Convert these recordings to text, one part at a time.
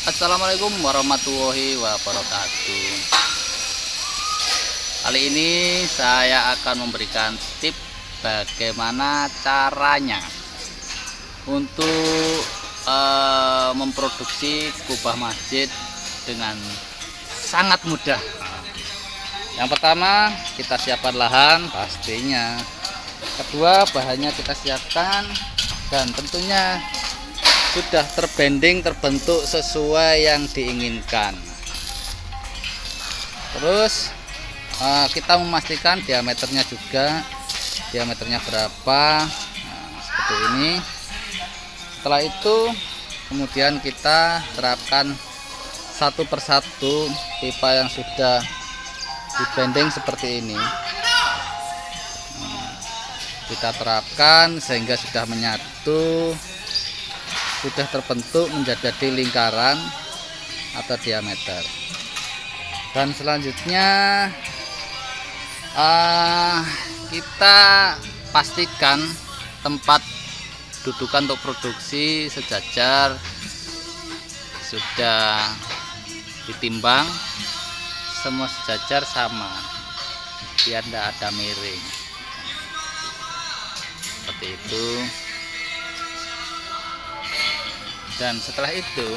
Assalamualaikum warahmatullahi wabarakatuh. Kali ini saya akan memberikan tips bagaimana caranya untuk memproduksi kubah masjid dengan sangat mudah. Yang pertama, kita siapkan lahan pastinya. Kedua, bahannya kita siapkan, dan tentunya sudah terbentuk sesuai yang diinginkan. Terus kita memastikan diameternya juga, diameternya berapa, seperti ini. Setelah itu kemudian kita terapkan satu persatu pipa yang sudah dibending seperti ini. Kita terapkan sehingga sudah menyatu, sudah terbentuk menjadi lingkaran atau diameter. Dan selanjutnya kita pastikan tempat dudukan untuk produksi sejajar, sudah ditimbang semua sejajar sama biar tidak ada miring seperti itu. Dan setelah itu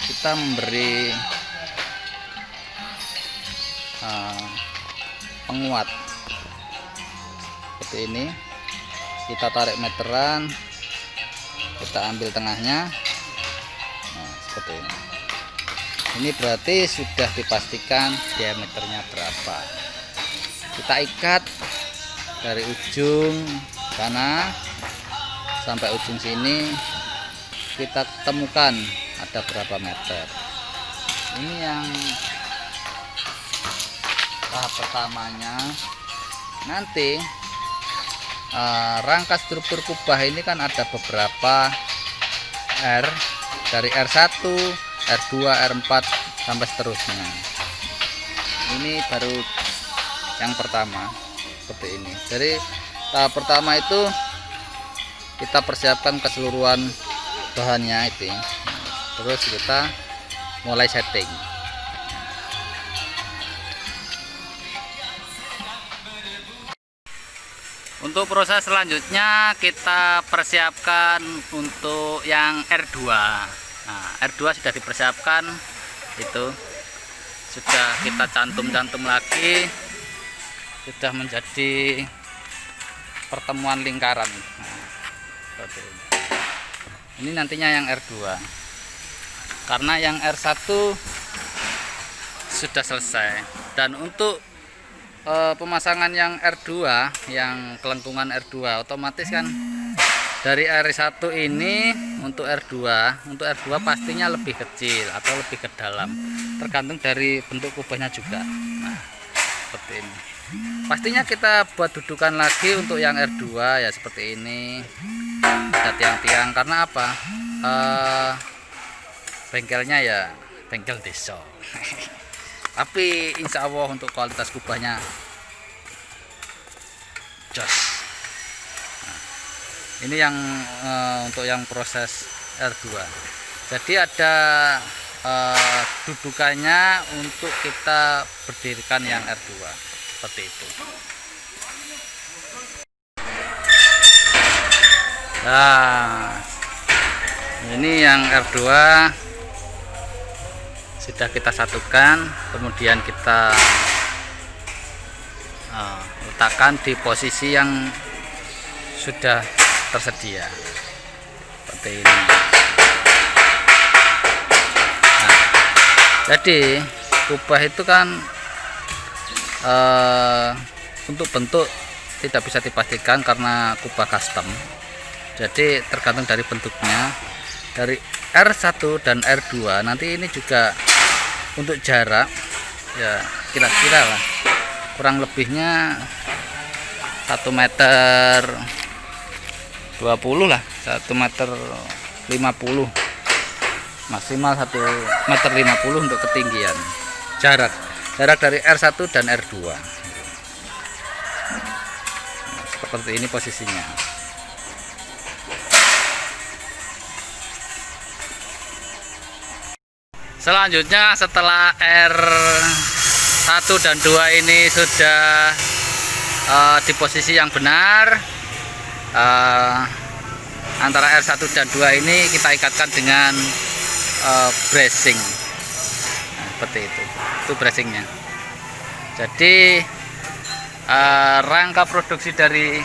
kita memberi penguat seperti ini. Kita tarik meteran, kita ambil tengahnya, seperti ini. Ini berarti sudah dipastikan diameternya berapa. Kita ikat dari ujung sana sampai ujung sini, kita temukan ada berapa meter. Ini yang tahap pertamanya. Nanti rangka struktur kubah ini kan ada beberapa R, dari R1, R2, R4 sampai seterusnya. Ini baru yang pertama seperti ini. Jadi tahap pertama itu kita persiapkan keseluruhan bahannya itu, terus kita mulai setting. Untuk proses selanjutnya kita persiapkan untuk yang R2. Nah, R2 sudah dipersiapkan, itu sudah kita cantum lagi, sudah menjadi pertemuan lingkaran. Ini nantinya yang R2, karena yang R1 sudah selesai. Dan untuk pemasangan yang R2, yang kelengkungan R2, otomatis kan dari R1 ini untuk R2 pastinya lebih kecil atau lebih ke dalam, tergantung dari bentuk kubahnya juga. Nah, seperti ini. Pastinya kita buat dudukan lagi untuk yang R2 ya seperti ini. Ada tiang-tiang, karena apa? Bengkelnya ya bengkel desa. Tapi insya Allah untuk kualitas kubahnya jos. Nah, ini yang untuk yang proses R2. Jadi ada dudukannya untuk kita berdirikan yang R2 seperti itu. Nah, ini yang R2 sudah kita satukan, kemudian kita letakkan di posisi yang sudah tersedia seperti ini. Nah, jadi kubah itu kan untuk bentuk tidak bisa dipastikan karena kubah custom. Jadi tergantung dari bentuknya. Dari R1 dan R2 nanti ini juga untuk jarak ya kira-kira lah kurang lebihnya 1 meter 20 lah, 1 meter 50, maksimal 1 meter 50 untuk ketinggian. Jarak dari R1 dan R2. Nah, seperti ini posisinya. Selanjutnya setelah R1 dan 2 ini sudah di posisi yang benar, antara R1 dan 2 ini kita ikatkan dengan bracing. Nah, seperti itu bracingnya. Jadi rangka produksi dari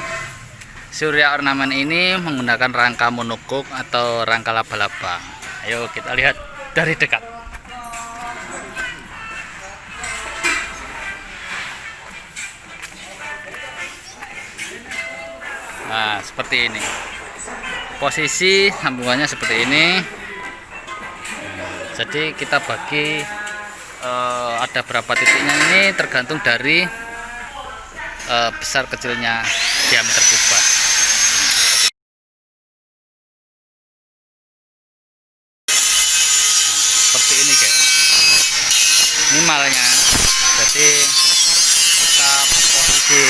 Surya Ornamen ini menggunakan rangka monokok atau rangka laba-laba. Ayo kita lihat dari dekat. Nah, seperti ini posisi sambungannya, seperti ini. Jadi kita bagi ada berapa titiknya ini tergantung dari besar kecilnya diameter kubah. Seperti ini guys, minimalnya. Jadi kita posisi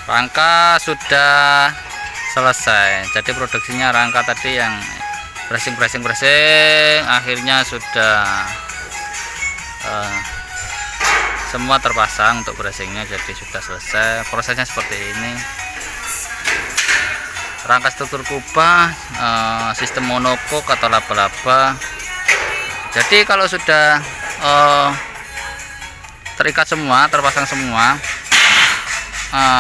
rangka sudah selesai. Jadi produksinya rangka tadi yang bracing akhirnya sudah semua terpasang untuk bracingnya. Jadi sudah selesai prosesnya seperti ini. Rangka struktur kubah sistem monokok atau laba-laba. Jadi kalau sudah terikat semua, terpasang semua,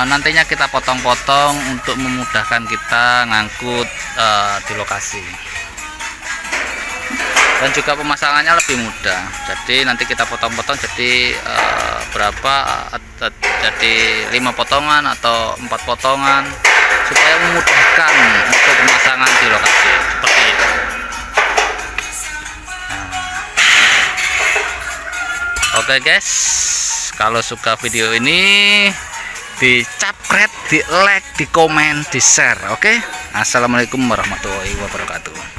nantinya kita potong-potong untuk memudahkan kita ngangkut di lokasi, dan juga pemasangannya lebih mudah. Jadi nanti kita potong-potong jadi berapa, jadi 5 potongan atau 4 potongan supaya memudahkan untuk pemasangan di lokasi seperti itu. Oke guys, kalau suka video ini dicapret, di like, di komen, di share. Oke. Assalamualaikum warahmatullahi wabarakatuh.